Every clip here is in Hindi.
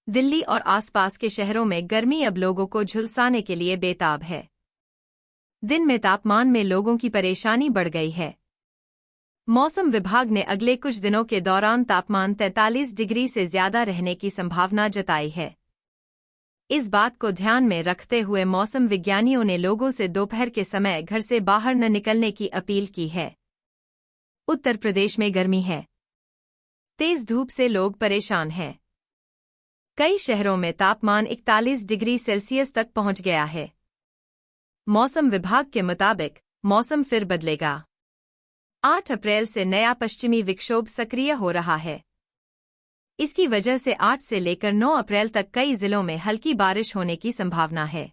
दिल्ली और आसपास के शहरों में गर्मी अब लोगों को झुलसाने के लिए बेताब है। दिन में तापमान में लोगों की परेशानी बढ़ गई है। मौसम विभाग ने अगले कुछ दिनों के दौरान तापमान 43 डिग्री से ज्यादा रहने की संभावना जताई है। इस बात को ध्यान में रखते हुए मौसम विज्ञानियों ने लोगों से दोपहर के समय घर से बाहर न निकलने की अपील की है। उत्तर प्रदेश में गर्मी है। तेज धूप से लोग परेशान हैं। कई शहरों में तापमान 41 डिग्री सेल्सियस तक पहुंच गया है। मौसम विभाग के मुताबिक मौसम फिर बदलेगा। 8 अप्रैल से नया पश्चिमी विक्षोभ सक्रिय हो रहा है। इसकी वजह से 8 से लेकर 9 अप्रैल तक कई जिलों में हल्की बारिश होने की संभावना है।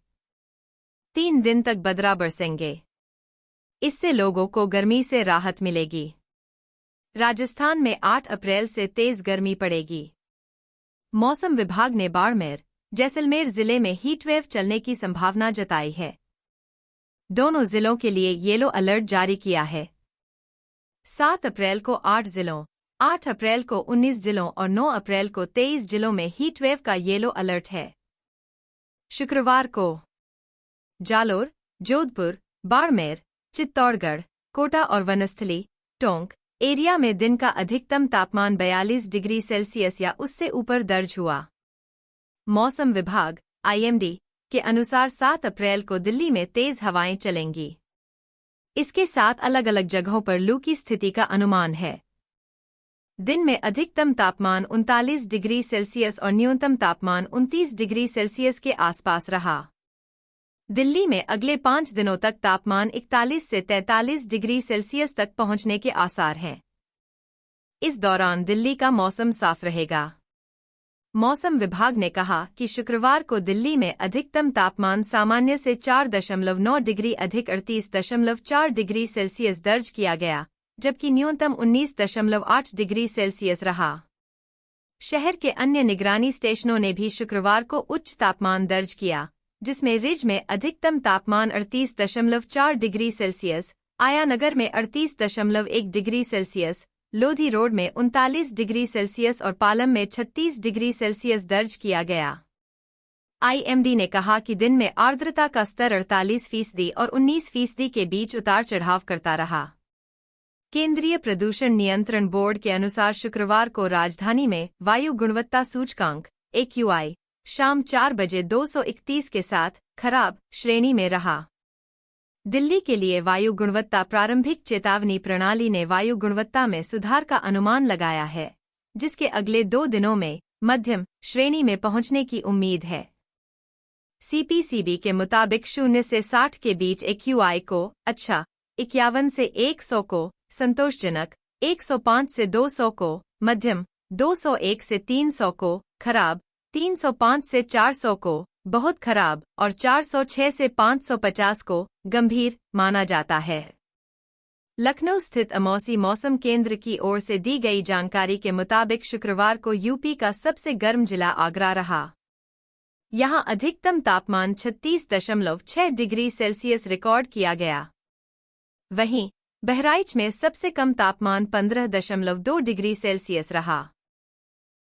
3 दिन तक बदरा बरसेंगे। इससे लोगों को गर्मी से राहत मिलेगी। राजस्थान में 8 अप्रैल से तेज गर्मी पड़ेगी। मौसम विभाग ने बाड़मेर, जैसलमेर जिले में हीटवेव चलने की संभावना जताई है। दोनों जिलों के लिए येलो अलर्ट जारी किया है। 7 अप्रैल को 8 जिलों, 8 अप्रैल को 19 जिलों और 9 अप्रैल को 23 जिलों में हीटवेव का येलो अलर्ट है। शुक्रवार को जालोर, जोधपुर, बाड़मेर, चित्तौड़गढ़, कोटा और वनस्थली, टोंक एरिया में दिन का अधिकतम तापमान 42 डिग्री सेल्सियस या उससे ऊपर दर्ज हुआ। मौसम विभाग (IMD) के अनुसार 7 अप्रैल को दिल्ली में तेज हवाएं चलेंगी। इसके साथ अलग अलग जगहों पर लू की स्थिति का अनुमान है। दिन में अधिकतम तापमान 39 डिग्री सेल्सियस और न्यूनतम तापमान 29 डिग्री सेल्सियस के आसपास रहा। दिल्ली में अगले 5 दिनों तक तापमान 41 से 43 डिग्री सेल्सियस तक पहुंचने के आसार हैं। इस दौरान दिल्ली का मौसम साफ रहेगा। मौसम विभाग ने कहा कि शुक्रवार को दिल्ली में अधिकतम तापमान सामान्य से 4.9 डिग्री अधिक 38.4 डिग्री सेल्सियस दर्ज किया गया, जबकि न्यूनतम 19.8 डिग्री सेल्सियस रहा। शहर के अन्य निगरानी स्टेशनों ने भी शुक्रवार को उच्च तापमान दर्ज किया, जिसमें रिज में अधिकतम तापमान 38.4 डिग्री सेल्सियस, आयानगर में 38.1 डिग्री सेल्सियस, लोधी रोड में 39 डिग्री सेल्सियस और पालम में 36 डिग्री सेल्सियस दर्ज किया गया। IMD ने कहा कि दिन में आर्द्रता का स्तर 48% और 19% के बीच उतार चढ़ाव करता रहा। केंद्रीय प्रदूषण नियंत्रण बोर्ड के अनुसार शुक्रवार को राजधानी में वायु गुणवत्ता सूचकांक AQI शाम 4 बजे 231 के साथ खराब श्रेणी में रहा। दिल्ली के लिए वायु गुणवत्ता प्रारंभिक चेतावनी प्रणाली ने वायु गुणवत्ता में सुधार का अनुमान लगाया है, जिसके अगले 2 दिनों में मध्यम श्रेणी में पहुंचने की उम्मीद है। CPCB के मुताबिक 0 से 60 के बीच AQI को अच्छा, 51 से 100 को संतोषजनक, 105 से 200 को मध्यम, 201 से 300 को खराब, 305 से 400 को बहुत खराब और 406 से 550 को गंभीर माना जाता है। लखनऊ स्थित अमौसी मौसम केंद्र की ओर से दी गई जानकारी के मुताबिक शुक्रवार को यूपी का सबसे गर्म जिला आगरा रहा। यहां अधिकतम तापमान 36.6 डिग्री सेल्सियस रिकॉर्ड किया गया। वहीं बहराइच में सबसे कम तापमान 15.2 डिग्री सेल्सियस रहा।